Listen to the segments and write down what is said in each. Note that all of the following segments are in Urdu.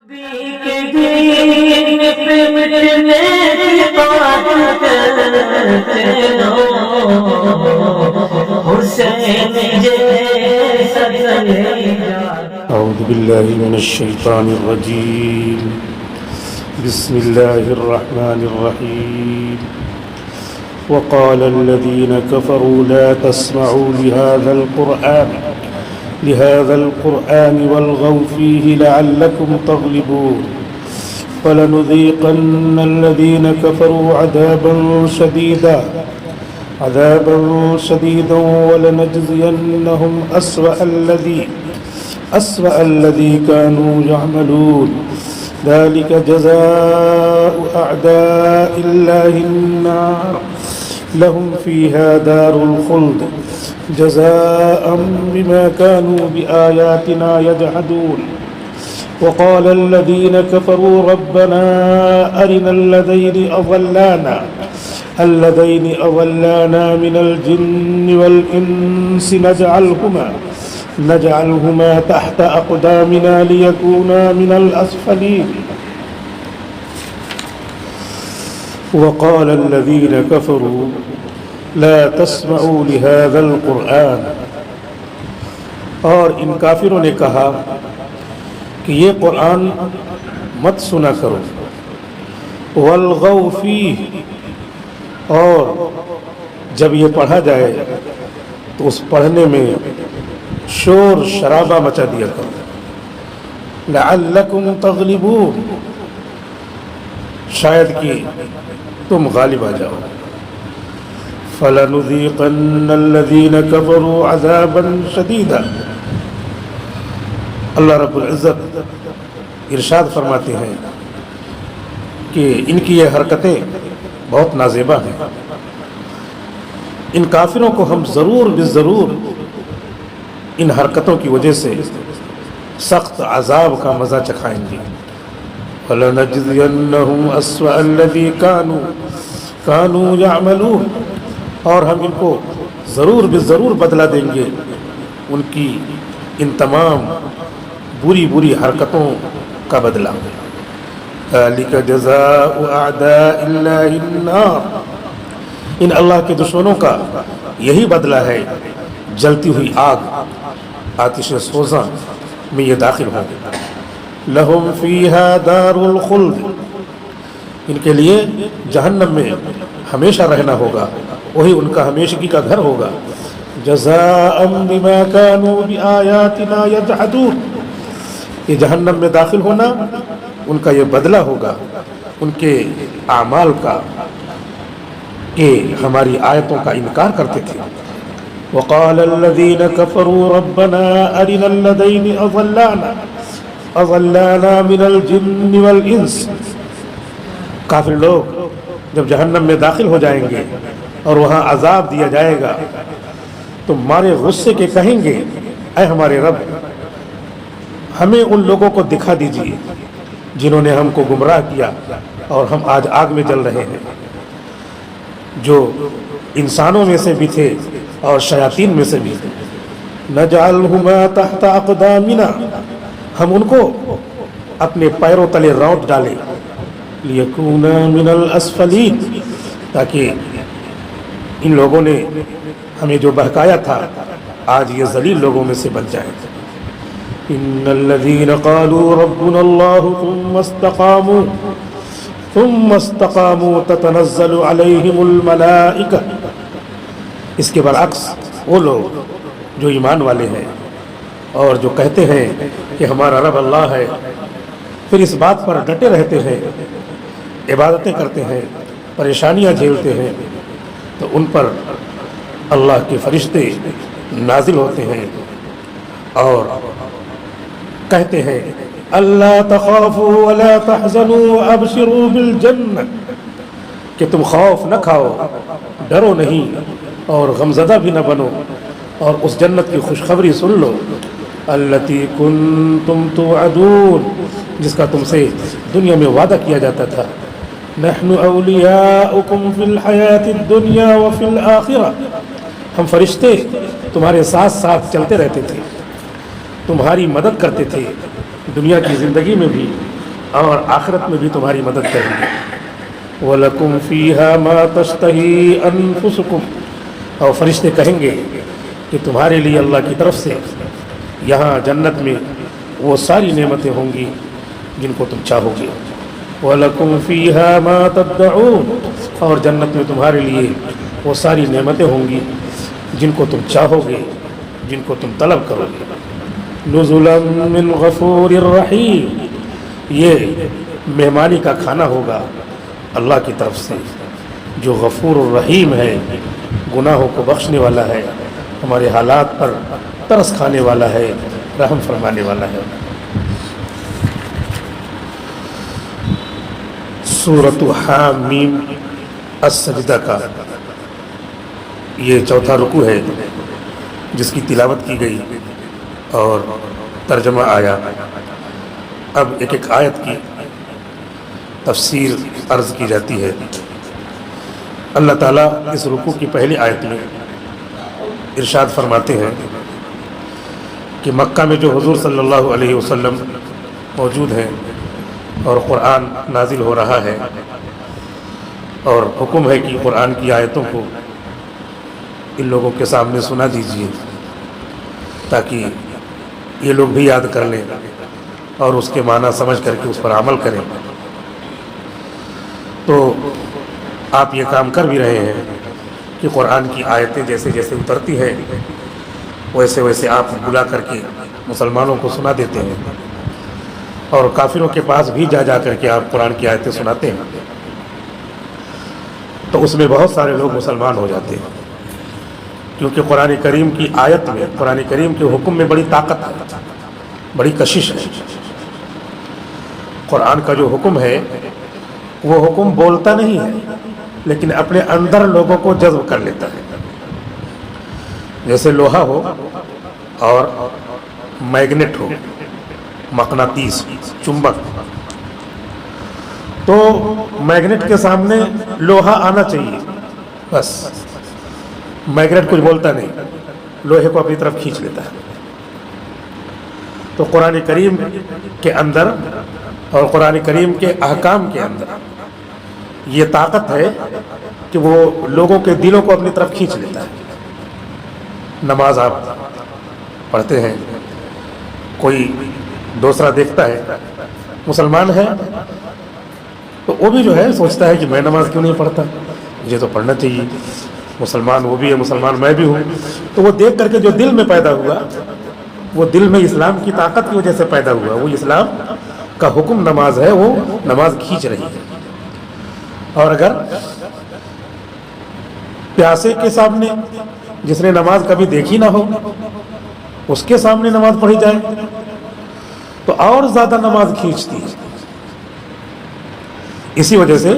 أعوذ بالله من الشيطان الرجيم. بسم الله الرحمن الرحيم. وقال الذين كفروا لا تسمعوا لهذا القرآن والغوا فيه لعلكم تغلبون ولنذيقن الذين كفروا عذابا شديدا ولنجزينهم أسوأ الذي كانوا يعملون ذلك جزاء أعداء الله النار لهم فيها دار الخلد جزاء بما كانوا بآياتنا يجحدون وقال الذين كفروا ربنا أرنا الذين أضلانا من الجن والإنس نجعلهما تحت أقدامنا ليكونا من الأسفلين وقال الذين كفروا لا تسمعوا لهذا القرآن. اور ان کافروں نے کہا کہ یہ قرآن مت سنا کرو. والغوا فیہ، اور جب یہ پڑھا جائے تو اس پڑھنے میں شور شرابہ مچا دیا کرو. لعلکم تغلبون، شاید کہ تم غالب آ جاؤ. فَلَنُذِيقَنَّ الَّذِينَ كَفَرُوا عَذَابًا شَدِيدًا. اللہ رب العزت ارشاد فرماتے ہیں کہ ان کی یہ حرکتیں بہت نازیبا ہیں. ان کافروں کو ہم ضرور ان حرکتوں کی وجہ سے سخت عذاب کا مزہ چکھائیں گے. وَلَنَجْزِيَنَّهُمْ أَسْوَأَ الَّذِي كَانُوا يَعْمَلُونَ، اور ہم ان کو ضرور بدلہ دیں گے ان کی ان تمام بری حرکتوں کا بدلہ. ذَلِكَ جَزَاءُ أَعْدَاءِ اللَّهِ النَّارِ، ان اللہ کے دشمنوں کا یہی بدلہ ہے، جلتی ہوئی آگ، آتش سوزاں میں یہ داخل ہوں گے. لَهُمْ فِيهَا دَارُ الْخُلْدِ، ان کے لیے جہنم میں ہمیشہ رہنا ہوگا، وہی ان کا ہمیشگی کا گھر ہوگا. جزاء بما كانوا بآیاتنا یجحدون، یہ جہنم میں داخل ہونا ان کا یہ بدلہ ہوگا ان کے اعمال کا کہ ہماری آیتوں کا انکار کرتے تھے. وقال الذين كفروا ربنا أرنا الذين أضلانا من الجن والإنس. کافر لوگ جب جہنم میں داخل ہو جائیں گے اور وہاں عذاب دیا جائے گا تو مارے غصے کے کہیں گے اے ہمارے رب، ہمیں ان لوگوں کو دکھا دیجیے جنہوں نے ہم کو گمراہ کیا اور ہم آج آگ میں جل رہے ہیں، جو انسانوں میں سے بھی تھے اور شیاطین میں سے بھی تھے. نجعلہما تحت اقدامنا، ہم ان کو اپنے پیروں تلے رونٹ ڈالیں. لیکونا من الاسفلین، تاکہ ان لوگوں نے ہمیں جو بہکایا تھا آج یہ ذلیل لوگوں میں سے بن جائے. ان الذين قالوا ربنا الله ثم استقاموا تتنزل عليهم الملائكة. اس کے برعکس وہ لوگ جو ایمان والے ہیں اور جو کہتے ہیں کہ ہمارا رب اللہ ہے، پھر اس بات پر ڈٹے رہتے ہیں، عبادتیں کرتے ہیں، پریشانیاں جھیلتے ہیں، تو ان پر اللہ کے فرشتے نازل ہوتے ہیں اور کہتے ہیں اللہ تخافوا ولا تحزنوا وابشروا بالجنہ، کہ تم خوف نہ کھاؤ، ڈرو نہیں اور غمزدہ بھی نہ بنو، اور اس جنت کی خوشخبری سن لو. التی کنتم توعدون، جس کا تم سے دنیا میں وعدہ کیا جاتا تھا. نحن اولیاؤکم فی الحیاة الدنیا وفی الآخرہ، ہم فرشتے تمہارے ساتھ ساتھ چلتے رہتے تھے، تمہاری مدد کرتے تھے دنیا کی زندگی میں بھی اور آخرت میں بھی تمہاری مدد کریں گے۔ وَلَكُمْ فِيهَا مَا تَشْتَهِي أَنفُسُكُمْ، اور فرشتے کہیں گے کہ تمہارے لیے اللہ کی طرف سے یہاں جنت میں وہ ساری نعمتیں ہوں گی جن کو تم چاہو گے۔ وَلَكُمْ فِيهَا مَا تَدَّعُونَ، اور جنت میں تمہارے لیے وہ ساری نعمتیں ہوں گی جن کو تم چاہو گے، جن کو تم طلب کرو گے۔ نُزُلًا مِّن غَفُورٍ رَّحِيمٍ، یہ مہمانی کا کھانا ہوگا اللہ کی طرف سے جو غفور الرحیم ہے، گناہوں کو بخشنے والا ہے، ہمارے حالات پر ترس کھانے والا ہے، رحم فرمانے والا ہے۔ سورۃ حامیم السجدہ کا یہ چوتھا رکوع ہے جس کی تلاوت کی گئی اور ترجمہ آیا۔ اب ایک ایک آیت کی تفسیر عرض کی جاتی ہے۔ اللہ تعالیٰ اس رکوع کی پہلی آیت میں ارشاد فرماتے ہیں کہ مکہ میں جو حضور صلی اللہ علیہ وسلم موجود ہیں اور قرآن نازل ہو رہا ہے، اور حکم ہے کہ قرآن کی آیتوں کو ان لوگوں کے سامنے سنا دیجیے تاکہ یہ لوگ بھی یاد کر لیں اور اس کے معنی سمجھ کر کے اس پر عمل کریں۔ تو آپ یہ کام کر بھی رہے ہیں کہ قرآن کی آیتیں جیسے جیسے اترتی ہیں ویسے ویسے آپ بلا کر کے مسلمانوں کو سنا دیتے ہیں، اور کافروں کے پاس بھی جا جا کر کے آپ قرآن کی آیتیں سناتے ہیں، تو اس میں بہت سارے لوگ مسلمان ہو جاتے ہیں، کیونکہ قرآن کریم کی آیت میں، قرآن کریم کے حکم میں بڑی طاقت ہے، بڑی کشش ہے۔ قرآن کا جو حکم ہے وہ حکم بولتا نہیں ہے لیکن اپنے اندر لوگوں کو جذب کر لیتا ہے۔ جیسے لوہا ہو اور میگنیٹ ہو، مقناطیس، چمبک، تو میگنیٹ کے سامنے لوہا آنا چاہیے، بس میگنیٹ کچھ بولتا نہیں، لوہے کو اپنی طرف کھینچ لیتا ہے۔ تو قرآن کریم کے اندر اور قرآن کریم کے احکام کے اندر یہ طاقت ہے کہ وہ لوگوں کے دلوں کو اپنی طرف کھینچ لیتا ہے۔ نماز آپ پڑھتے ہیں، کوئی دوسرا دیکھتا ہے مسلمان ہے تو وہ بھی جو ہے سوچتا ہے کہ میں نماز کیوں نہیں پڑھتا، مجھے تو پڑھنا چاہیے، مسلمان وہ بھی ہے، مسلمان میں بھی ہوں۔ تو وہ دیکھ کر کے جو دل میں پیدا ہوا، وہ دل میں اسلام کی طاقت کی وجہ سے پیدا ہوا، وہ اسلام کا حکم نماز ہے، وہ نماز کھینچ رہی ہے۔ اور اگر پیاسے کے سامنے، جس نے نماز کبھی دیکھی نہ ہو، اس کے سامنے نماز پڑھی جائے تو اور زیادہ نماز کھینچتی ہے۔ اسی وجہ سے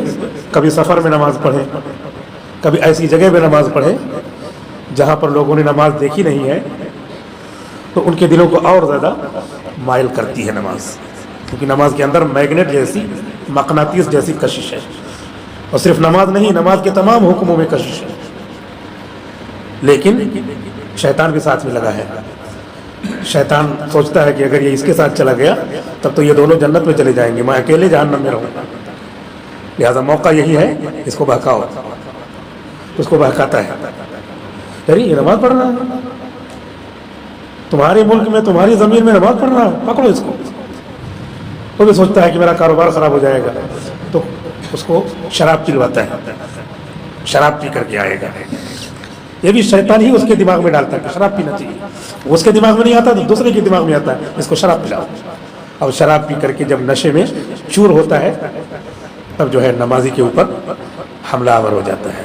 کبھی سفر میں نماز پڑھے، کبھی ایسی جگہ میں نماز پڑھے جہاں پر لوگوں نے نماز دیکھی نہیں ہے، تو ان کے دلوں کو اور زیادہ مائل کرتی ہے نماز، کیونکہ نماز کے اندر میگنیٹ جیسی، مقناطیس جیسی کشش ہے۔ اور صرف نماز نہیں، نماز کے تمام حکموں میں کشش ہے، لیکن شیطان بھی ساتھ میں لگا ہے۔ شیطان سوچتا ہے کہ اگر یہ اس کے ساتھ چلا گیا تب تو یہ دونوں جنت میں چلے جائیں گے، میں اکیلے جہنم میں رہوں گا، لہذا موقع یہی ہے اس کو بہکاؤ۔ اس کو بہکاتا ہے، ارے یہ نماز پڑھ رہا ہے، تمہارے ملک میں، تمہاری زمین میں نماز پڑھ رہا ہے، پکڑو اس کو۔ وہ بھی سوچتا ہے کہ میرا کاروبار خراب ہو جائے گا، تو اس کو شراب پلواتا ہے، شراب پی کر کے آئے گا۔ یہ بھی شیطان ہی اس کے دماغ میں ڈالتا ہے کہ شراب پینا چاہیے، اس کے دماغ میں نہیں آتا تو دوسرے کے دماغ میں آتا ہے، اس کو شراب پلاؤ۔ اب شراب پی کر کے جب نشے میں چور ہوتا ہے تب جو ہے نمازی کے اوپر حملہ آور ہو جاتا ہے۔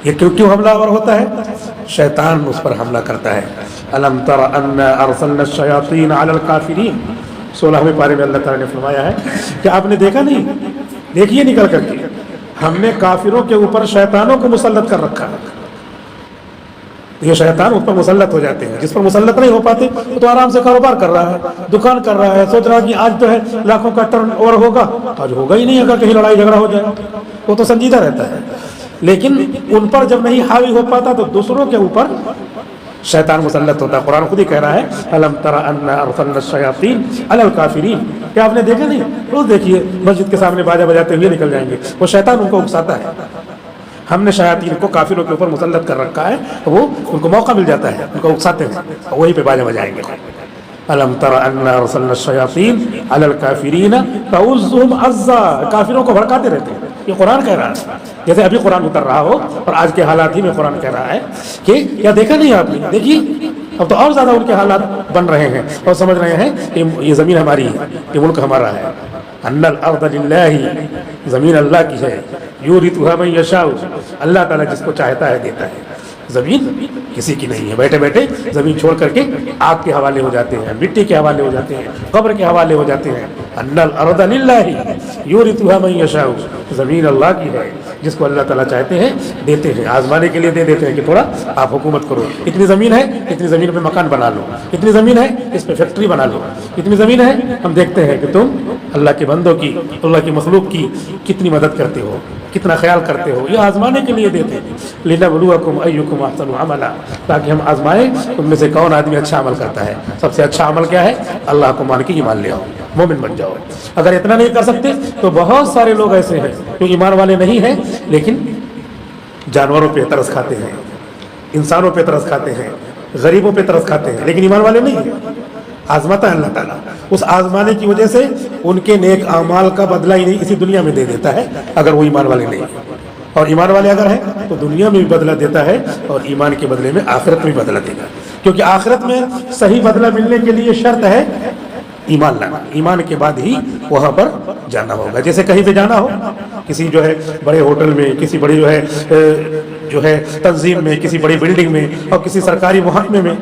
یہ کیوں حملہ آور ہوتا ہے؟ شیطان اس پر حملہ کرتا ہے۔ الم تر انا ارسلنا الشیاطین علی الکافرین، 16ویں پارے میں اللہ تعالیٰ نے فرمایا ہے کہ آپ نے دیکھا نہیں، دیکھیے نکل کر کے، ہم نے کافروں کے اوپر شیطانوں کو مسلط کر رکھا ہے۔ یہ شیطان اس پر مسلط ہو جاتے ہیں، جس پر مسلط نہیں ہو پاتے وہ تو آرام سے کاروبار کر رہا ہے، دکان کر رہا ہے، سوچ رہا ہے کہ آج تو ہے لاکھوں کا ٹرن اوور ہوگا، آج ہوگا ہی نہیں اگر کہیں لڑائی جھگڑا ہو جائے، وہ تو سنجیدہ رہتا ہے۔ لیکن ان پر جب نہیں حاوی ہو پاتا تو دوسروں کے اوپر شیطان مسلط ہوتا ہے۔ قرآن خود ہی کہہ رہا ہے الم تر انا ارسلنا الشیاطین علی الکافرین، کیا آپ نے دیکھا نہیں؟ روز دیکھیے مسجد کے سامنے باجا بجاتے ہوئے نکل جائیں گے، وہ شیطان ان کو اکساتا ہے. ہم نے شیاطین کو کافروں کے اوپر مسلط کر رکھا ہے، وہ ان کو موقع مل جاتا ہے، ان کو اکساتے ہیں، وہیں پہ باجا بجائیں گے. الم تر انا ارسلنا الشیاطین علی الکافرین تعزهم عزا، کافروں کو بھڑکاتے رہتے ہیں. یہ قرآن کہہ رہا ہے، جیسے ابھی قرآن اتر رہا ہو اور آج کے حالات ہی میں قرآن کہہ رہا ہے کہ کیا دیکھا نہیں آپ نے؟ دیکھیے اب تو اور زیادہ ان کے حالات بن رہے ہیں اور سمجھ رہے ہیں کہ یہ زمین ہماری ہے، یہ ملک ہمارا ہے. ان الارض للہ، زمین اللہ کی ہے. یورثها من یشاء، اللہ تعالیٰ جس کو چاہتا ہے دیتا ہے. زمین کسی کی نہیں ہے. بیٹھے بیٹھے زمین چھوڑ کر کے آگ کے حوالے ہو جاتے ہیں، مٹی کے حوالے ہو جاتے ہیں، قبر کے حوالے ہو جاتے ہیں. ان الارض للہ یورثها من یشاء، زمین اللہ کی ہے، جس کو اللہ تعالیٰ چاہتے ہیں دیتے ہیں. آزمانے کے لیے دے دیتے ہیں کہ تھوڑا آپ حکومت کرو. اتنی زمین ہے، اتنی زمین پہ مکان بنا لو. اتنی زمین ہے، اس پہ فیکٹری بنا لو. اتنی زمین ہے، ہم دیکھتے ہیں کہ تم اللہ کے بندوں کی، اللہ کی مخلوق کی کتنی مدد کرتے ہو، کتنا خیال کرتے ہو. یہ آزمانے کے لیے دیتے ہیں. لنبلوکم ایکم احسن عملا، تاکہ ہم آزمائیں تم میں سے کون آدمی اچھا عمل کرتا ہے. سب سے اچھا عمل کیا ہے؟ اللہ کو مان کے ایمان لے آؤ، مومن بن جاؤ. اگر اتنا نہیں کر سکتے تو بہت سارے لوگ ایسے ہیں جو ایمان والے نہیں ہیں لیکن جانوروں پہ ترس کھاتے ہیں، انسانوں پہ ترس کھاتے ہیں، غریبوں پہ ترس کھاتے ہیں، لیکن ایمان والے نہیں ہیں. آزماتا ہے اللہ تعالیٰ. اس آزمانے کی وجہ سے ان کے نیک اعمال کا بدلہ ہی نہیں اسی دنیا میں دے دیتا ہے اگر وہ ایمان والے نہیں ہیں. اور ایمان والے اگر ہیں تو دنیا میں بھی بدلہ دیتا ہے اور ایمان کے بدلے میں آخرت میں بھی بدلہ دے گا. کیونکہ آخرت میں صحیح بدلہ ملنے کے لیے شرط ہے ایمان لانا. ایمان کے بعد ہی وہاں پر جانا ہوگا. جیسے کہیں پہ جانا ہو، کسی جو ہے بڑے ہوٹل میں، کسی بڑی جو ہے تنظیم میں، کسی بڑی بلڈنگ میں اور کسی سرکاری محکمے میں،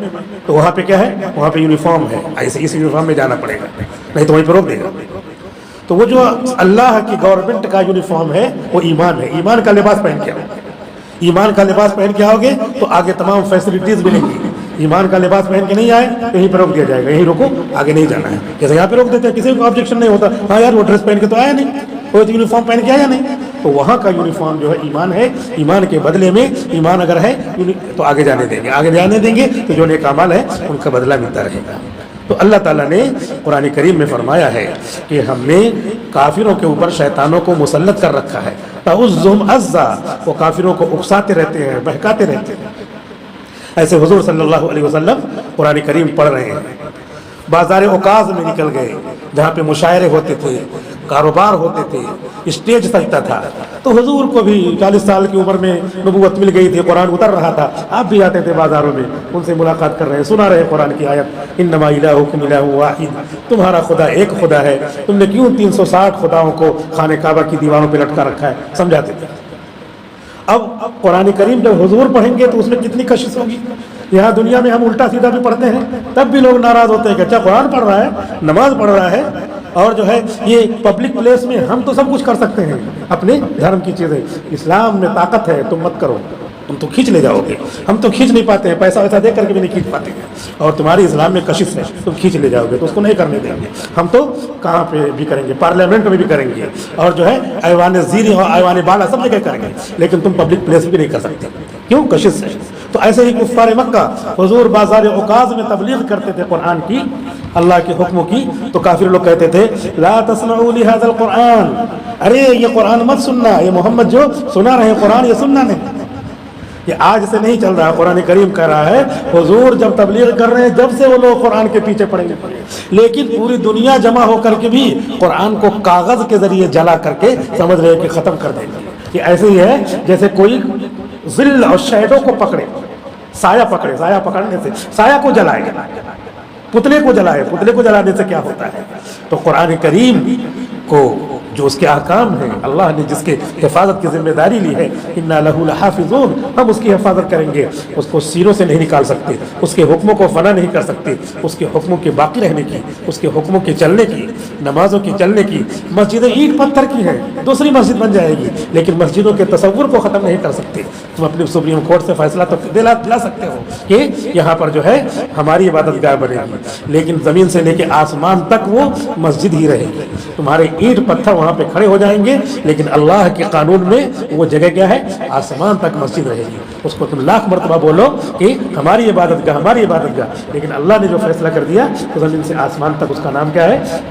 تو وہاں پہ کیا ہے؟ وہاں پہ یونیفارم ہے، ایسے اس یونیفارم میں جانا پڑے گا، نہیں تو وہیں پہ روک دے گا. تو وہ جو اللہ کی گورنمنٹ کا یونیفارم ہے وہ ایمان ہے. ایمان کا لباس پہن کے آؤ. ایمان کا لباس پہن کے آؤ گے تو آگے تمام فیسلٹیز ملیں گی. ایمان کا لباس پہن کے نہیں آئے تو یہیں پہ روک دیا جائے گا، یہیں روکو، آگے نہیں جانا ہے. جیسے یہاں پہ روک دیتے ہیں، کسی کو آبجیکشن نہیں ہوتا، ہاں یار وہ ڈریس پہن کے تو آیا نہیں، وہ یونیفارم پہن کے آیا نہیں. تو وہاں کا یونیفارم جو ہے ایمان ہے. ایمان کے بدلے میں ایمان اگر ہے تو آگے جانے دیں گے، آگے جانے دیں گے تو جو نیک اعمال ہے ان کا بدلہ ملتا رہے گا. تو اللہ تعالیٰ نے قرآن کریم میں فرمایا ہے کہ ہم نے کافروں کے اوپر شیطانوں کو مسلط کر رکھا ہے. تعزهم عزا، وہ کافروں کو اکساتے رہتے ہیں، بہکاتے رہتے ہیں. ایسے حضور صلی اللہ علیہ وسلم قرآن کریم پڑھ رہے ہیں، بازار اوقاز میں نکل گئے جہاں پہ مشاعرے ہوتے تھے، کاروبار ہوتے تھے، اسٹیج سجتا تھا. تو حضور کو بھی 40 سال کی عمر میں نبوت مل گئی تھی، قرآن اتر رہا تھا. آپ بھی جاتے تھے بازاروں میں، ان سے ملاقات کر رہے ہیں، سنا رہے ہیں قرآن کی آیت، انما الہکم الہ واحد، تمہارا خدا ایک خدا ہے، تم نے کیوں 360 خداؤں کو خانہ کعبہ کی دیواروں پہ لٹکا رکھا ہے، سمجھاتے تھے. اب قرآن کریم جب حضور پڑھیں گے تو اس میں کتنی کشش ہوگی. یہاں دنیا میں ہم الٹا سیدھا بھی پڑھتے ہیں تب بھی لوگ ناراض ہوتے ہیں کہ اچھا قرآن پڑھ رہا ہے، نماز پڑھ رہا ہے، اور جو ہے یہ پبلک پلیس میں ہم تو سب کچھ کر سکتے ہیں اپنے دھرم کی چیزیں. اسلام میں طاقت ہے، تم مت کرو، تم تو کھینچ لے جاؤ گے. ہم تو کھینچ نہیں پاتے ہیں، پیسہ ویسا دے کر کے بھی نہیں کھینچ پاتے ہیں، اور تمہاری اسلام میں کشش ہے، تم کھینچ لے جاؤ گے تو اس کو نہیں کرنے دیں گے. ہم تو کہاں پہ بھی کریں گے، پارلیمنٹ میں بھی کریں گے، اور جو ہے ایوان زیر اور ایوان بالا سب جگہ کریں گے، لیکن تم پبلک پلیس بھی نہیں کر سکتے. کیوں؟ کشش ہے. تو ایسے ہی کفار مکہ حضور بازار اوقاز میں تبلیغ کرتے تھے قرآن کی، اللہ کے حکموں کی، تو کافر لوگ کہتے تھے لا تسمعوا لهذا القرآن، ارے یہ قرآن مت سننا، یہ محمد جو سنا رہے ہیں قرآن یہ سننا نہیں. یہ آج سے نہیں چل رہا، قرآن کریم کہہ رہا ہے حضور جب تبلیغ کر رہے ہیں جب سے وہ لوگ قرآن کے پیچھے پڑیں گے. لیکن پوری دنیا جمع ہو کر کے بھی قرآن کو کاغذ کے ذریعے جلا کر کے سمجھ رہے کہ ختم کر دیں گے. یہ ایسے ہی ہے جیسے کوئی ظل اور شیڈو کو پکڑے، سایہ پکڑے، سایہ پکڑنے سے سایہ کو جلائے، پتلے کو جلائے، پتلے کو جلانے سے کیا ہوتا ہے. تو قرآن کریم کو جو اس کے احکام ہیں، اللہ نے جس کے حفاظت کی ذمہ داری لی ہے، انا لہ لحافظون، ہم اس کی حفاظت کریں گے. اس کو سینوں سے نہیں نکال سکتے، اس کے حکموں کو فنا نہیں کر سکتے، اس کے حکموں کے باقی رہنے کی، اس کے حکموں کے چلنے کی، نمازوں کی چلنے کی. مسجدیں اینٹ پتھر کی ہیں، دوسری مسجد بن جائے گی، لیکن مسجدوں کے تصور کو ختم نہیں کر سکتے. تم اپنی سپریم کورٹ سے فیصلہ تو دلا سکتے ہو کہ یہاں پر جو ہے ہماری عبادت گاہ بنے گی، لیکن زمین سے لے کے آسمان تک وہ مسجد ہی رہے گی. تمہارے اینٹ پتھر وہاں پہ کھڑے ہو جائیں گے، لیکن اللہ کے قانون میں وہ جگہ کیا ہے؟ آسمان تک مسجد رہے گی. اس کو تم لاکھ مرتبہ بولو کہ ہماری عبادت گاہ، ہماری عبادت گاہ، لیکن اللہ نے جو فیصلہ کر دیا تو زمین سے آسمان تک اس کا نام کیا ہے؟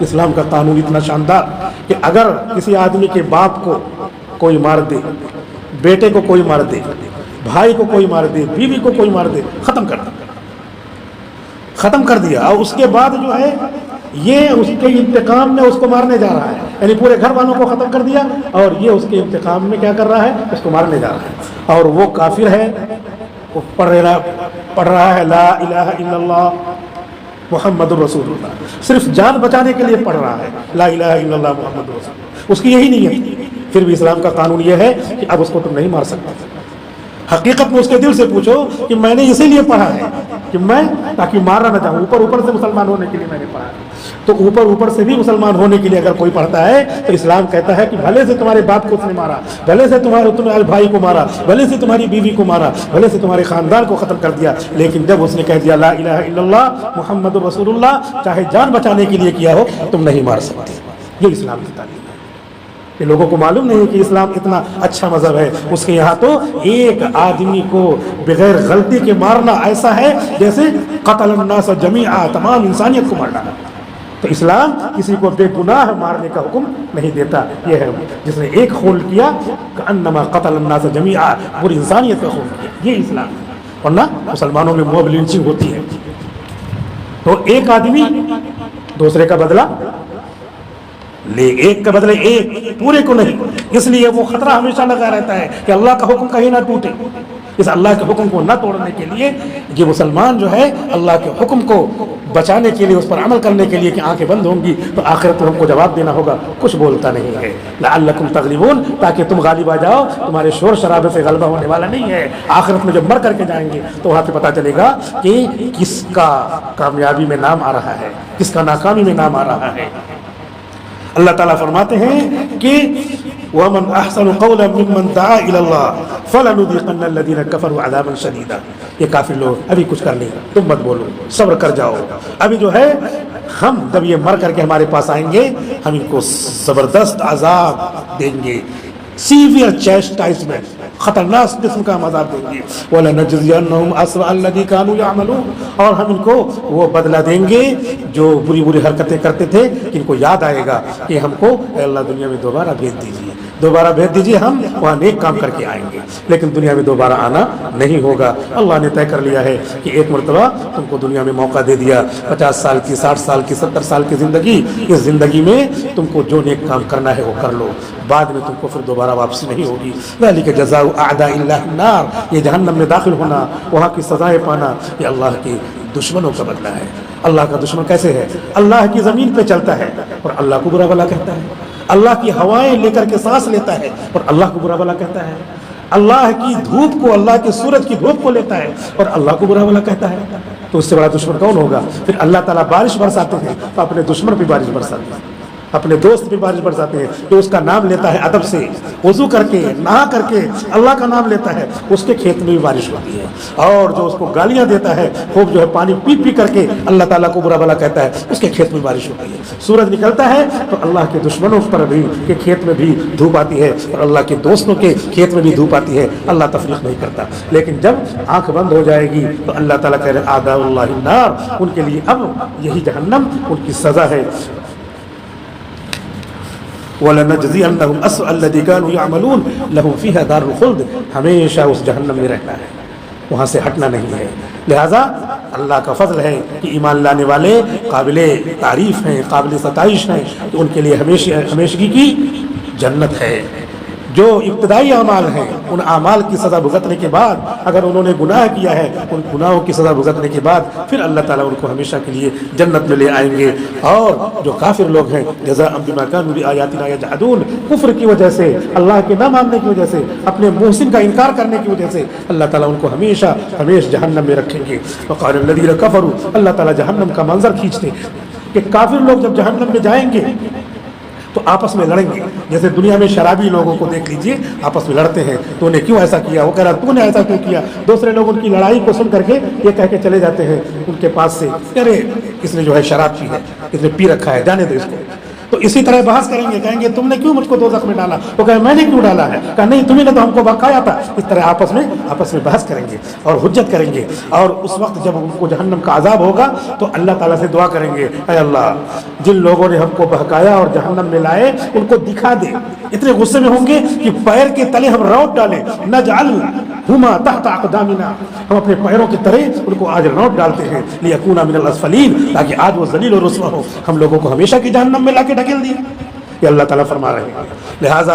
اسلام کا قانون اتنا شاندار کہ اگر کسی آدمی کے باپ کو کوئی مار دے، بیٹے کو کوئی مار دے، بھائی کو کوئی مار دے، بیوی کو کوئی مار دے، ختم کر دیا، اور اس کے بعد جو ہے یہ اس کے انتقام میں اس کو مارنے جا رہا ہے، یعنی پورے گھر والوں کو ختم کر دیا اور یہ اس کے انتقام میں کیا کر رہا ہے، اس کو مارنے جا رہا ہے، اور وہ کافر ہے، وہ پڑھ رہا ہے لا الہ الا اللہ محمد الرسول اللہ، صرف جان بچانے کے لیے پڑھ رہا ہے لا الہ الا اللہ محمد الرسول اللہ، اس کی یہی نیت، پھر بھی اسلام کا قانون یہ ہے کہ اب اس کو تم نہیں مار سکتا۔ حقیقت میں اس کے دل سے پوچھو کہ میں نے اسی لیے پڑھا ہے کہ میں تاکہ مارنا نہ چاہوں، اوپر سے مسلمان ہونے کے لیے میں نے پڑھا ہے، تو اوپر سے بھی مسلمان ہونے کے لیے اگر کوئی پڑھتا ہے تو اسلام کہتا ہے کہ بھلے سے تمہارے باپ کو اس نے مارا، بھلے سے تمہارے بھائی کو مارا، بھلے سے تمہاری بیوی کو مارا، بھلے سے تمہارے خاندان کو ختم کر دیا، لیکن جب اس نے کہہ دیا لا الہ الا اللہ محمد رسول اللہ، چاہے جان بچانے کے لیے کیا ہو، تم نہیں مار سکتے۔ یہ اسلام کی تعلیم ہے۔ کہ لوگوں کو معلوم نہیں کہ اسلام اتنا اچھا مذہب ہے، اس کے یہاں تو ایک آدمی کو بغیر غلطی کے مارنا ایسا ہے جیسے قتل الناس جمیعا، تمام انسانیت کو مارنا ہے۔ تو اسلام کسی کو بے گناہ مارنے کا حکم نہیں دیتا، یہ ہے جس نے ایک خون کیا کأنما قتل الناس جمیعا، پوری انسانیت کا خون کیا، یہ اسلام ہے۔ ورنہ مسلمانوں میں موب لنچنگ ہوتی ہے، تو ایک آدمی دوسرے کا بدلہ لے، ایک کے بدلے ایک، پورے کو نہیں، اس لیے وہ خطرہ ہمیشہ لگا رہتا ہے کہ اللہ کا حکم کہیں نہ ٹوٹے۔ اس اللہ کے حکم کو نہ توڑنے کے لیے یہ مسلمان جو ہے اللہ کے حکم کو بچانے کے لیے، اس پر عمل کرنے کے لیے کہ آنکھیں بند ہوں گی تو آخرت میں ہم کو جواب دینا ہوگا، کچھ بولتا نہیں ہے۔ لعلکم تغلبون، تاکہ تم غالب آ جاؤ، تمہارے شور شرابے سے غلبہ ہونے والا نہیں ہے۔ آخرت میں جب مر کر کے جائیں گے تو وہاں پہ پتہ چلے گا کہ کس کا کامیابی میں نام آ رہا ہے، کس کا ناکامی میں نام آ رہا ہے۔ اللہ تعالیٰ فرماتے ہیں کہ وَمَنْ أَحْسَنُ قَوْلًا مِّمَّنْ دَعَا إِلَى اللَّهِ فَلَنُذِيقَنَّ الَّذِينَ كَفَرُوا عَذَابًا شَدِيدًا۔ یہ کافر لوگ ابھی کچھ کر نہیں، تم مت بولو، صبر کر جاؤ، ابھی جو ہے ہم جب یہ مر کر کے ہمارے پاس آئیں گے ہم ان کو زبردست عذاب دیں گے، سیویئر چیسٹائزمنٹ، خطرناک قسم کا عذاب دیں گے۔ وَلَنَجْزِيَنَّهُمْ أَسْوَأَ الَّذِي كَانُوا يَعْمَلُونَ، اور ہم ان کو وہ بدلہ دیں گے جو بری بری حرکتیں کرتے تھے، کہ ان کو یاد آئے گا کہ ہم کو اے اللہ دنیا میں دوبارہ بھیج دیجیے، دوبارہ بھیج دیجیے، ہم وہاں نیک کام کر کے آئیں گے، لیکن دنیا میں دوبارہ آنا نہیں ہوگا۔ اللہ نے طے کر لیا ہے کہ ایک مرتبہ تم کو دنیا میں موقع دے دیا، 50 سال کی، 60 سال کی، 70 سال کی زندگی، اس زندگی میں تم کو جو نیک کام کرنا ہے وہ کر لو، بعد میں تم کو پھر دوبارہ واپسی نہیں ہوگی۔ ذالک جزاء اعداء اللہ النار، یہ جہنم میں داخل ہونا، وہاں کی سزائیں پانا، یہ اللہ کے دشمنوں کا بدلہ ہے۔ اللہ کا دشمن کیسے ہے؟ اللہ کی زمین پہ چلتا ہے اور اللہ کو برا بھلا کہتا ہے، اللہ کی ہوائیں لے کر کے سانس لیتا ہے اور اللہ کو برا بھلا کہتا ہے، اللہ کی دھوپ کو، اللہ کے سورج کی دھوپ کو لیتا ہے اور اللہ کو برا بھلا کہتا ہے، تو اس سے بڑا دشمن کون ہوگا؟ پھر اللہ تعالیٰ بارش برساتے ہیں تو اپنے دشمن پہ بارش برساتے ہیں، اپنے دوست پہ بارش برساتے ہیں، جو اس کا نام لیتا ہے ادب سے، وضو کر کے، نہا کر کے اللہ کا نام لیتا ہے، اس کے کھیت میں بھی بارش ہوتی ہے، اور جو اس کو گالیاں دیتا ہے، خوب جو ہے پانی پی پی کر کے اللہ تعالیٰ کو برا بھلا کہتا ہے، اس کے کھیت میں بارش ہوتی ہے۔ سورج نکلتا ہے تو اللہ کے دشمنوں پر بھی کے کھیت میں بھی دھوپ آتی ہے اور اللہ کے دوستوں کے کھیت میں بھی دھوپ آتی ہے، اللہ تفریق نہیں کرتا۔ لیکن جب آنکھ بند ہو جائے گی تو اللہ تعالیٰ کہہ رہے اعداء اللہ النار، ان کے لیے اب یہی جہنم ان کی سزا ہے۔ وَلَنَجْزِيَنَّهُمْ أَسْوَأَ الَّذِي كَانُوا يَعْمَلُونَ لَهُمْ فِيهَا دَارُ الْخُلْدِ، ہمیشہ اس جہنم میں رہنا ہے، وہاں سے ہٹنا نہیں ہے۔ لہذا اللہ کا فضل ہے کہ ایمان لانے والے قابل تعریف ہیں، قابل ستائش ہیں، کہ ان کے لیے ہمیشگی کی جنت ہے۔ جو ابتدائی اعمال ہیں ان اعمال کی سزا بھگتنے کے بعد، اگر انہوں نے گناہ کیا ہے ان گناہوں کی سزا بھگتنے کے بعد پھر اللہ تعالیٰ ان کو ہمیشہ کے لیے جنت میں لے آئیں گے۔ اور جو کافر لوگ ہیں جزاء بما كانوا بآیاتنا یجحدون، کفر کی وجہ سے، اللہ کے نہ ماننے کی وجہ سے، اپنے محسن کا انکار کرنے کی وجہ سے اللہ تعالیٰ ان کو ہمیشہ جہنم میں رکھیں گے۔ وقال الذین کفروا، اللہ تعالیٰ جہنم کا منظر کھینچتے ہیں کہ کافر لوگ جب جہنم میں جائیں گے تو آپس میں لڑیں گے، جیسے دنیا میں شرابی لوگوں کو دیکھ لیجئے، آپس میں لڑتے ہیں، تو نے کیوں ایسا کیا، وہ کہہ رہا تو نے ایسا کیوں کیا، دوسرے لوگ ان کی لڑائی کو سن کر کے یہ کہہ کے چلے جاتے ہیں ان کے پاس سے، ارے اس نے جو ہے شراب پی ہے، اس نے پی رکھا ہے، جانے دو اس کو۔ تو اسی طرح بحث کریں گے, کہیں گے تم نے کیوں مجھ کو دوزخ میں ڈالا, وہ کہے میں نے کیوں ڈالا ہے, کہا نہیں تمہیں نے تو ہم کو بہکایا تھا. اس طرح آپس میں بحث کریں گے اور حجت کریں گے. اور اس وقت جب ان کو جہنم کا عذاب ہوگا تو اللہ تعالیٰ سے دعا کریں گے, اے اللہ جن لوگوں نے ہم کو بہکایا اور جہنم میں لائے ان کو دکھا دے. اتنے غصے میں ہوں گے کہ پیر کے تلے ہم روٹ ڈالیں, نجعلہما تحت اقدامنا, ہم اپنے پیروں کی طرح ان کو آج روٹ ڈالتے ہیں, لیکونا من الاسفلین, تاکہ آج وہ ذلیل و رسوا ہو, ہم لوگوں کو ہمیشہ کی جہنم میں لا کے ڈھکیل دیا. یہ اللہ تعالیٰ فرما رہے ہیں. لہٰذا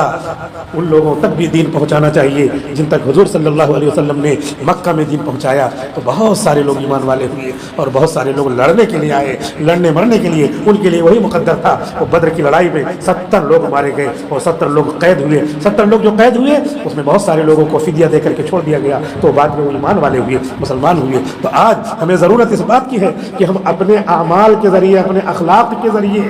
ان لوگوں تک بھی دین پہنچانا چاہیے جن تک حضور صلی اللہ علیہ وسلم نے مکہ میں دین پہنچایا. تو بہت سارے لوگ ایمان والے ہوئے اور بہت سارے لوگ لڑنے کے لیے آئے, لڑنے مرنے کے لیے. ان کے لیے وہی مقدر تھا. وہ بدر کی لڑائی میں 70 لوگ مارے گئے اور 70 لوگ قید ہوئے. 70 لوگ جو قید ہوئے اس میں بہت سارے لوگوں کو فدیہ دے کر کے چھوڑ دیا گیا, تو بعد میں وہ ایمان والے ہوئے, مسلمان ہوئے. تو آج ہمیں ضرورت اس بات کی ہے کہ ہم اپنے اعمال کے ذریعے, اپنے اخلاق کے ذریعے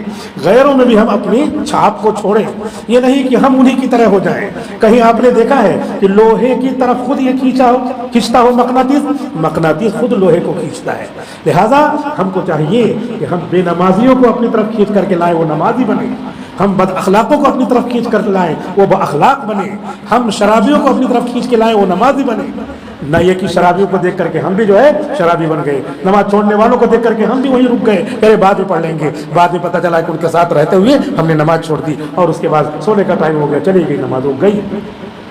غیروں میں بھی ہم اپنی چھاپ کو چھوڑیں. یہ نہیں کہ ہم انہی کی طرح ہو جائیں. کہیں آپ نے دیکھا ہے کہ لوہے کی طرف خود یہ کھینچتا ہو مقناطیس خود لوہے کو کھینچتا ہے. لہذا ہم کو چاہیے کہ ہم بے نمازیوں کو اپنی طرف کھینچ کر کے لائیں, وہ نمازی بنے. ہم بد اخلاقوں کو اپنی طرف کھینچ کر لائیں, وہ با اخلاق بنے. ہم شرابیوں کو اپنی طرف کھینچ کے لائیں, وہ نمازی بنے. نہ یہ کہ شرابیوں کو دیکھ کر کے ہم بھی جو ہے شرابی بن گئے, نماز چھوڑنے والوں کو دیکھ کر کے ہم بھی وہیں رک گئے, ارے بعد میں پڑھ لیں گے. بعد میں پتہ چلا کہ ان کے ساتھ رہتے ہوئے ہم نے نماز چھوڑ دی اور اس کے بعد سونے کا ٹائم ہو گیا, چلی گئی نماز, ہو گئی.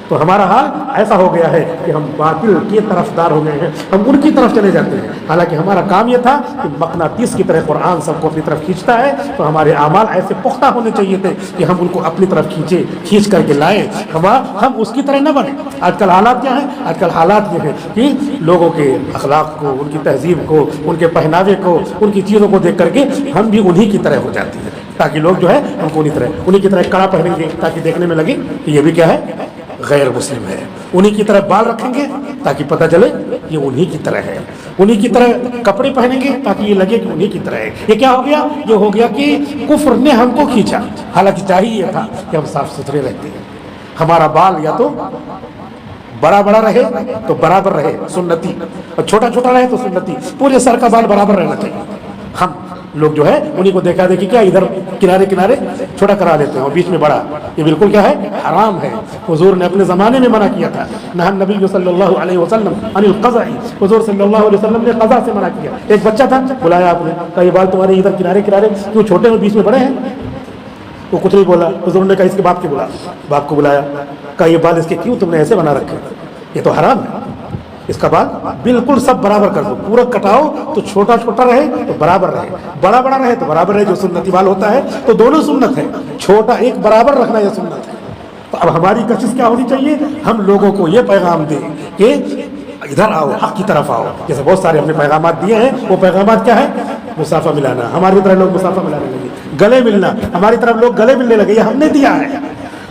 تو ہمارا حال ایسا ہو گیا ہے کہ ہم باطل کی طرفدار ہو گئے ہیں, ہم ان کی طرف چلے جاتے ہیں. حالانکہ ہمارا کام یہ تھا کہ مقناطیس کی طرح قرآن سب کو اپنی طرف کھینچتا ہے. تو ہمارے اعمال ایسے پختہ ہونے چاہیے تھے کہ ہم ان کو اپنی طرف کھینچ کر کے لائیں, ہم اس کی طرح نہ بنیں. آج کل حالات کیا ہیں؟ آج کل حالات یہ ہیں کہ لوگوں کے اخلاق کو, ان کی تہذیب کو, ان کے پہناوے کو, ان کی چیزوں کو دیکھ کر کے ہم بھی انہی کی طرح ہو جاتے ہیں, تاکہ لوگ جو ہے ہم کو انہی کی طرح کڑا پہنیں گے تاکہ دیکھنے میں لگے کہ یہ بھی کیا ہے, غیر مسلم ہے. انہی کی طرح بال رکھیں گے تاکہ پتہ چلے یہ انہی کی طرح ہے. انہی کی طرح کپڑے پہنیں گے تاکہ یہ لگے کہ انہی کی طرح ہے. یہ کیا ہو گیا؟ یہ ہو گیا کہ کفر نے ہم کو کھینچا. حالانکہ چاہیے یہ تھا کہ ہم صاف ستھرے رہتے ہیں. ہمارا بال یا تو بڑا بڑا رہے تو برابر رہے سنتی, اور چھوٹا چھوٹا رہے تو سنتی. پورے سر کا بال برابر رہنا چاہیے. ہم لوگ جو ہے انہی کو دیکھا دیکھی کیا ادھر کنارے کنارے چھوٹا کرا لیتے ہیں اور بیچ میں بڑا. یہ بالکل کیا ہے؟ حرام ہے. حضور نے اپنے زمانے میں منع کیا تھا. نہى النبی صلی اللہ علیہ وسلم عن القزع, حضور صلی اللہ علیہ وسلم نے قزع سے منع کیا. ایک بچہ تھا, بلایا آپ نے, کہا یہ بال تمہارے ادھر کنارے کنارے کیوں چھوٹے اور بیچ میں بڑے ہیں؟ وہ کچھ نہیں بولا. حضور نے کہا اس کے باپ کے بلا, باپ کو بلایا, کہا یہ بال اس کے کیوں تم نے ایسے بنا رکھے, یہ تو حرام ہے. اس کا بال بالکل سب برابر کر دو, پورا کٹاؤ تو چھوٹا چھوٹا رہے تو برابر رہے, بڑا بڑا رہے تو برابر رہے. جو سنتی بال ہوتا ہے تو دونوں سنت ہے, چھوٹا ایک برابر رکھنا یہ سنت ہے. تو اب ہماری کوشش کیا ہونی چاہیے؟ ہم لوگوں کو یہ پیغام دیں کہ ادھر آؤ, حق کی طرف آؤ. جیسے بہت سارے ہم نے پیغامات دیے ہیں, وہ پیغامات کیا ہے؟ مسافہ ملانا. ہماری طرح لوگ مسافہ ملانے لگے, گلے ملنا, ہماری طرف لوگ گلے ملنے لگے, یہ ہم نے دیا ہے.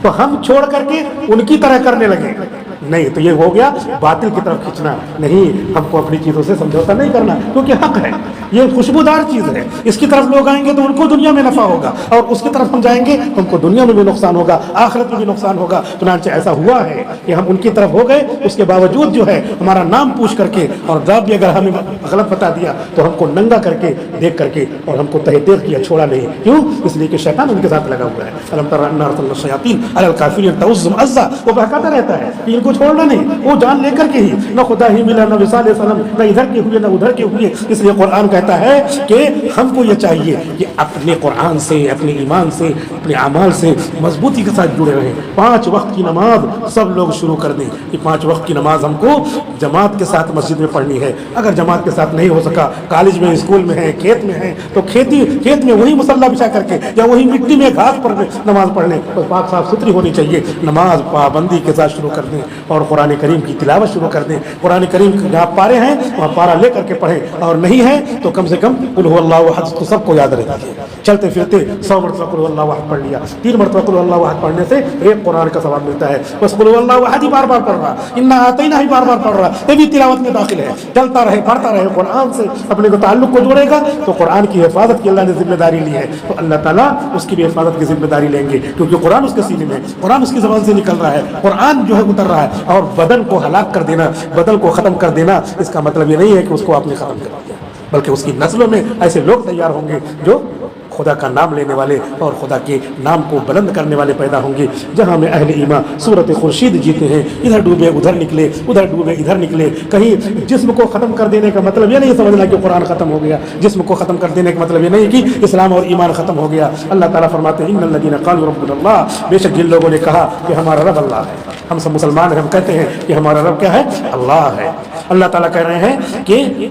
تو ہم چھوڑ کر کے ان کی طرح کرنے لگے. نہیں, تو یہ ہو گیا باطل کی طرف کھینچنا. نہیں, ہم کو اپنی چیزوں سے سمجھوتا نہیں کرنا, کیونکہ حق ہے, یہ خوشبودار چیز ہے. اس کی طرف لوگ آئیں گے تو ان کو دنیا میں نفع ہوگا, اور اس کی طرف ہم جائیں گے تو ہم کو دنیا میں بھی نقصان ہوگا, آخرت میں بھی نقصان ہوگا. چنانچہ ایسا ہوا ہے کہ ہم ان کی طرف ہو گئے, اس کے باوجود جو ہے ہمارا نام پوچھ کر کے اور رب بھی اگر ہمیں غلط بتا دیا تو ہم کو ننگا کر کے دیکھ کر کے اور ہم کو تہ تیغ کیا, چھوڑا نہیں. کیوں؟ اس لیے کہ شیطان ان کے ساتھ لگا ہوا ہے. الم تر ان ارسلنا الشیاطین علی الکافرین تعظم عزا, وہ بہکاتا رہتا ہے کہ ان کو چھوڑنا نہیں. وہ جان لے کر کے ہی, نہ خدا ہی ملا, نہ وصال سلام, نہ ادھر کے ہوئے نہ ادھر کے ہوئے. اس لیے قرآن کہتا ہے کہ ہم کو یہ چاہیے کہ اپنے قرآن سے, اپنے ایمان سے, اپنے اعمال سے مضبوطی کے ساتھ جڑے رہیں. 5 وقت کی نماز سب لوگ شروع کر دیں. کہ 5 وقت کی نماز ہم کو جماعت کے ساتھ مسجد میں پڑھنی ہے. اگر جماعت کے ساتھ نہیں ہو سکا, کالج میں, اسکول میں ہے, کھیت میں ہے, تو کھیت میں وہی مصلی بچھا کر کے یا وہی مٹی میں گھاس پر نماز پڑھ لیں. تو پاک صاف ستھری ہونی چاہیے. نماز پابندی کے ساتھ شروع کر دیں اور قرآن کریم کی تلاوت شروع کر دیں. قرآن کریم جہاں پارے ہیں وہاں پارا لے کر کے پڑھیں, اور نہیں ہے تو کم سے کم قل هو اللہ احد تو سب کو یاد رہتی ہے. چلتے پھرتے 100 مرتبہ قل هو اللہ احد پڑھ لیا, 3 مرتبہ قل هو اللہ احد پڑھنے سے ایک قرآن کا ثواب ملتا ہے. بس قل هو اللہ احد ہی بار بار پڑھ رہا, انا اعطیناہ ہی بار بار پڑھ رہا, یہ بھی تلاوت میں داخل ہے. چلتا رہے, پڑھتا رہے, قرآن سے اپنے کو تعلق کو جوڑے گا تو قرآن کی حفاظت کی اللہ نے ذمہ داری لی ہے, تو اللہ تعالیٰ اس کی بھی حفاظت کی ذمہ داری لیں گے, کیونکہ قرآن اس کے سینے میں, قرآن اس کی زبان سے نکل رہا ہے, قرآن جو ہے اتر رہا ہے. اور بدن کو ہلاک کر دینا, بدن کو ختم کر دینا, اس کا مطلب یہ نہیں ہے کہ اس کو آپ نے ختم کر دیا, بلکہ اس کی نسلوں میں ایسے لوگ تیار ہوں گے جو خدا کا نام لینے والے اور خدا کے نام کو بلند کرنے والے پیدا ہوں گے. جہاں میں اہل ایمان صورت خورشید جیتے ہیں، ادھر ڈوبے ادھر نکلے، ادھر ڈوبے ادھر نکلے. کہیں جسم کو ختم کر دینے کا مطلب یہ نہیں سمجھنا کہ قرآن ختم ہو گیا. جسم کو ختم کر دینے کا مطلب یہ نہیں کہ اسلام اور ایمان ختم ہو گیا. اللہ تعالیٰ فرماتے ہیں ان الذین قالوا ربنا اللہ، بے شک جن لوگوں نے کہا کہ ہمارا رب اللہ ہے. ہم سب مسلمان ہیں، ہم کہتے ہیں کہ ہمارا رب کیا ہے؟ اللہ ہے. اللہ تعالیٰ کہہ رہے ہیں کہ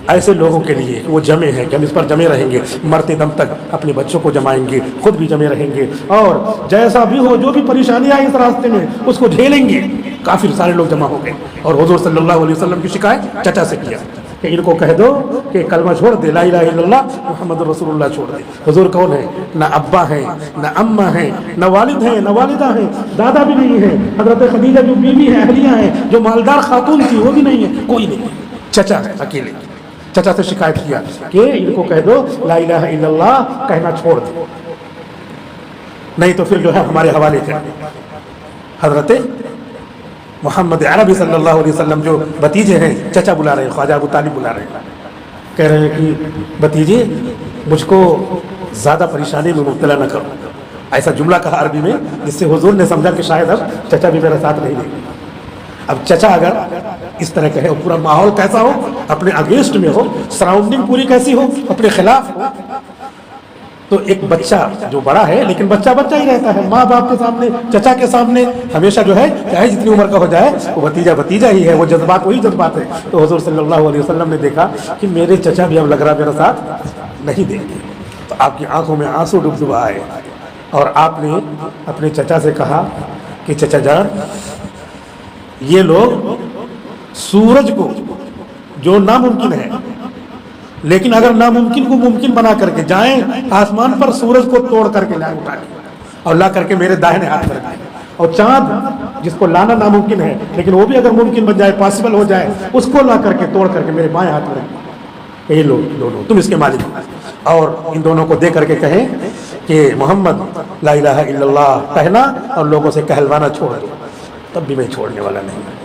ایسے لوگوں کے لیے وہ جمع ہے کہ ہم اس پر جمع رہیں گے، مرتے دم تک اپنے بچوں کو جمائیں گے، خود بھی جمع رہیں گے، اور جیسا بھی ہو جو بھی پریشانی آئی اس راستے میں اس کو جھیلیں گے. کافر سارے لوگ جمع ہو گئے اور حضور صلی اللہ علیہ وسلم کی شکایت چچا سے کیا کہ ان کو کہہ دو کہ کلمہ چھوڑ دے، لا الہ الا اللہ محمد رسول اللہ چھوڑ دے. حضور کون ہے؟ نہ ابا ہیں، نہ اماں ہیں، نہ والد ہیں، نہ والدہ ہیں، دادا بھی نہیں ہے. حضرت خدیجہ جو بیوی ہیں، اہلیہ ہیں، جو مالدار خاتون تھی وہ بھی نہیں ہے، کوئی نہیں. چچا ہے اکیلے. چچا سے شکایت کیا کہ ان کو کہہ دو لا الہ الا اللہ کہنا چھوڑ دو، نہیں تو پھر جو ہے ہمارے حوالے کر. حضرت محمد عربی صلی اللہ علیہ وسلم جو بھتیجے ہیں، چچا بلا رہے ہیں، خواجہ ابو طالب بلا رہے ہیں، کہہ رہے ہیں کہ بھتیجے مجھ کو زیادہ پریشانی میں مبتلا نہ کرو. ایسا جملہ کہا عربی میں جس سے حضور نے سمجھا کہ شاید اب چچا بھی میرا ساتھ نہیں دے گا. اب چچا اگر اس طرح کہے، پورا ماحول کیسا ہو، اپنے اگینسٹ میں ہو، سراؤنڈنگ پوری کیسی ہو، اپنے خلاف ہو، تو ایک بچہ جو بڑا ہے لیکن بچہ بچہ ہی رہتا ہے. ماں باپ کے سامنے، چچا کے سامنے ہمیشہ جو ہے چاہے جتنی عمر کا ہو جائے وہ بھتیجا بھتیجا ہی ہے، وہ جذبات وہی جذبات ہے. تو حضور صلی اللہ علیہ وسلم نے دیکھا کہ میرے چچا بھی اب لگ رہا میرا ساتھ نہیں دیں گے، تو آپ کی آنکھوں میں آنسو ڈب آئے اور آپ نے اپنے چچا سے کہا کہ چچا جان، یہ لوگ سورج کو جو ناممکن ہے، لیکن اگر ناممکن کو ممکن بنا کر کے جائیں آسمان پر، سورج کو توڑ کر کے لائیں اٹھا کے اور لا کر کے میرے داہنے ہاتھ پر رکھیں، اور چاند جس کو لانا ناممکن ہے لیکن وہ بھی اگر ممکن بن جائے، پاسبل ہو جائے، اس کو لا کر کے توڑ کر کے میرے بائیں ہاتھ میں رکھیں. یہ لوگ دونوں تم اس کے مالک ہو. اور ان دونوں کو دے کر کے کہیں کہ محمد لا الہ الا اللہ کہنا اور لوگوں سے کہلوانا چھوڑ دو. تب بھی میں چھوڑنے والا نہیں ہوں.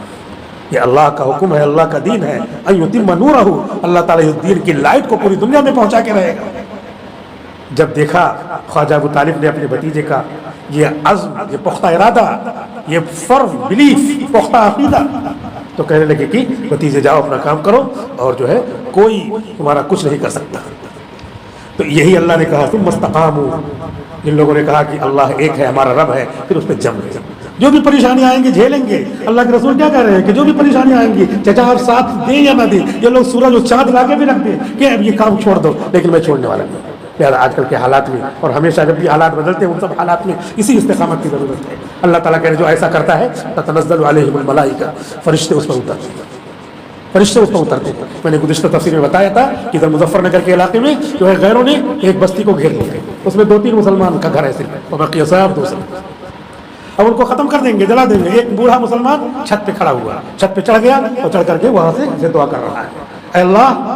یہ اللہ کا حکم ہے، اللہ کا دین ہے. ان یتم نورہ، اللہ تعالیٰ اس دین کی لائٹ کو پوری دنیا میں پہنچا کے رہے گا. جب دیکھا خواجہ ابو طالب نے اپنے بھتیجے کا یہ عزم، یہ پختہ ارادہ، یہ فرم بلیف، پختہ عقیدہ، تو کہنے لگے کہ بھتیجے جاؤ اپنا کام کرو اور جو ہے کوئی تمہارا کچھ نہیں کر سکتا. تو یہی اللہ نے کہا تم استقاموا. جن لوگوں نے کہا کہ اللہ ایک ہے، ہمارا رب ہے، پھر اس پہ جم گئے. جو بھی پریشانی آئیں گے جھیلیں گے. اللہ کے رسول کیا کہہ رہے ہیں کہ جو بھی پریشانی آئیں گی، چچا آپ ساتھ دیں یا نہ دیں، یہ لوگ سورج اور چاند لا کے بھی رکھ دیں کہ اب یہ کام چھوڑ دو، لیکن میں چھوڑنے والا نہیں. لہٰذا آج کل کے حالات میں، اور ہمیشہ جب بھی حالات بدلتے ہیں ان سب حالات میں اسی استقامت کی ضرورت ہے. اللہ تعالیٰ کہہ رہے جو ایسا کرتا ہے تتنزل علیہم الملائکہ، فرشتے اس پر اترتے ہیں، فرشتے اس پر اترتے ہیں. میں نے گزشتہ تفسیر میں بتایا تھا کہ ادھر مظفر نگر کے علاقے میں جو ہے غیروں نے ایک بستی کو گھیر لیا، اس میں 2-3 مسلمان کا گھر ہے صرف، اور باقی صاحب دوسرے. اب ان کو ختم کر دیں گے، جلا دیں گے. ایک بوڑھا مسلمان چھت پہ کھڑا ہوا، چھت پہ چڑھ گیا اور چڑھ کر کے وہاں سے دعا کر رہا ہے، اے اللہ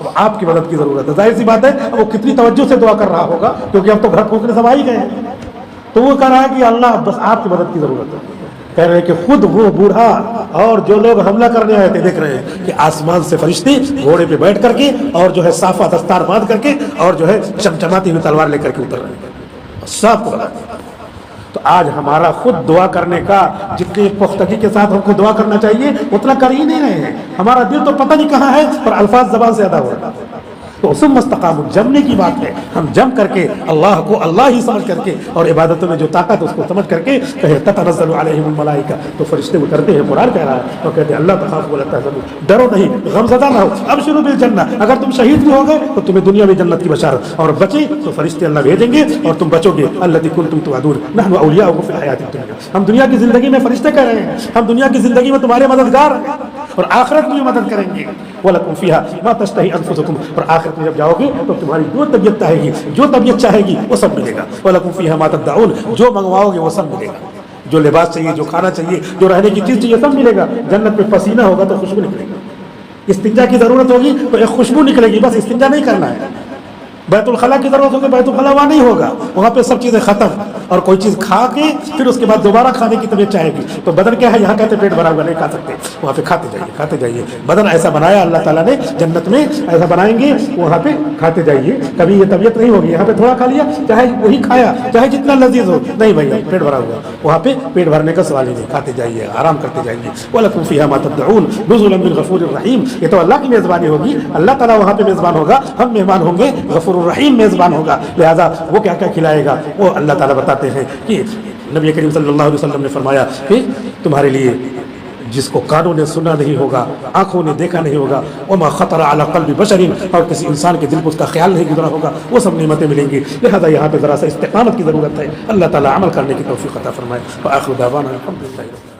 اب آپ کی مدد کی ضرورت ہے. ظاہر سی بات ہے اب وہ کتنی توجہ سے دعا کر رہا ہوگا، کیونکہ اب تو گھر پھونکنے سب آ ہی گئے ہیں. تو وہ کہہ رہا ہے کہ اللہ بس آپ کی مدد کی ضرورت ہے. کہہ رہے ہیں کہ خود وہ بوڑھا اور جو لوگ حملہ کرنے آئے تھے دیکھ رہے ہیں کہ آسمان سے فرشتے گھوڑے پہ بیٹھ کر کے اور جو ہے صافہ دستار باندھ کر کے اور جو ہے چمچماتی ہوئی تلوار لے کر کے اتر رہے ہیں سب کو. تو آج ہمارا خود دعا کرنے کا جتنی پختگی کے ساتھ ہم کو دعا کرنا چاہیے اتنا کر ہی نہیں رہے ہیں. ہمارا دل تو پتہ نہیں کہاں ہے پر الفاظ زبان سے ادا ہو رہا ہے. تو ثم استقاموا، جمنے کی بات ہے. ہم جم کر کے اللہ کو اللہ ہی سمجھ کر کے اور عبادتوں میں جو طاقت ہے اس کو سمجھ کر کے کہے تتنزل علیہم الملائکہ، تو فرشتے اترتے ہیں. قرآن کہہ رہا ہے تو کہتے ہیں اللہ تخافوا ولا تحزنوا، ڈرو نہیں، غمزدہ نہ ہو، ابشروا بالجنہ. اگر تم شہید بھی ہو گئے تو تمہیں دنیا میں جنت کی بشارت، اور بچے تو فرشتے اللہ بھیجیں گے اور تم بچو گے. الذی کنتم توعدون نحن اولیاؤکم فی الحیاۃ الدنیا. ہم دنیا کی زندگی میں فرشتے کہہ رہے ہیں ہم دنیا کی زندگی میں تمہارے مددگار ہیں اور آخرت میں مدد کریں گے. وَلَكُمْ فِيهَا مَا تَشْتَهِي أَنفُسُكُمْ، اور آخرت میں جب جاؤ گے تو تمہاری جو طبیعت چاہے گی، جو طبیعت چاہے گی وہ سب ملے گا. وَلَكُمْ فِيهَا مَا تَدَّعُونَ، جو منگواؤ گے وہ سب ملے گا. جو لباس چاہیے، جو کھانا چاہیے، جو رہنے کی چیز چاہیے سب ملے گا. جنت میں پسینہ ہوگا تو خوشبو نکلے گی. استنجا کی ضرورت ہوگی تو ایک خوشبو نکلے گی، بس استنجا نہیں کرنا ہے. بیت الخلاء کی ضرورت ہوگی، بیت الخلاء وہاں نہیں ہوگا، وہاں پہ سب چیزیں ختم. اور کوئی چیز کھا کے پھر اس کے بعد دوبارہ کھانے کی طبیعت چاہے گی، تو بدن کیا ہے، یہاں کہتے پیٹ بھرا ہوا نہیں کھا سکتے، وہاں پہ کھاتے جائیے. بدن ایسا بنایا اللہ تعالیٰ نے، جنت میں ایسا بنائیں گے وہاں پہ کھاتے جائیے. کبھی یہ طبیعت نہیں ہوگی یہاں پہ تھوڑا کھا لیا، چاہے وہی کھایا چاہے جتنا لذیذ ہو، نہیں بھائی پیٹ بھرا ہوا، وہاں پہ پیٹ بھرنے کا سوال ہی نہیں. کھاتے جائیے، آرام کرتے جائیے. وَلَكُمْ فِيهَا مَا تَدَّعُونَ نُزُلًا مِّنْ غَفُورٍ رَحِيمٍ. یہ تو اللہ کی میزبانی ہوگی، اللہ تعالیٰ وہاں پہ میزبان ہوگا، ہم مہمان ہوں گے، غفور الرحیم میزبان ہوگا. لہذا وہ کیا کیا کھلائے گا وہ اللہ تعالیٰ بتاتے ہیں کہ نبی کریم صلی اللہ علیہ وسلم نے فرمایا کہ تمہارے لیے جس کو کانوں نے سنا نہیں ہوگا، آنکھوں نے دیکھا نہیں ہوگا، وما خطر علی قلب بشر، اور کسی انسان کے دل پر اس کا خیال نہیں گزرا ہوگا، وہ سب نعمتیں ملیں گی. لہذا یہاں پہ ذرا سا استقامت کی ضرورت ہے. اللہ تعالیٰ عمل کرنے کی توفیق عطا فرمائے. وآخر دعوانا الحمدللہ.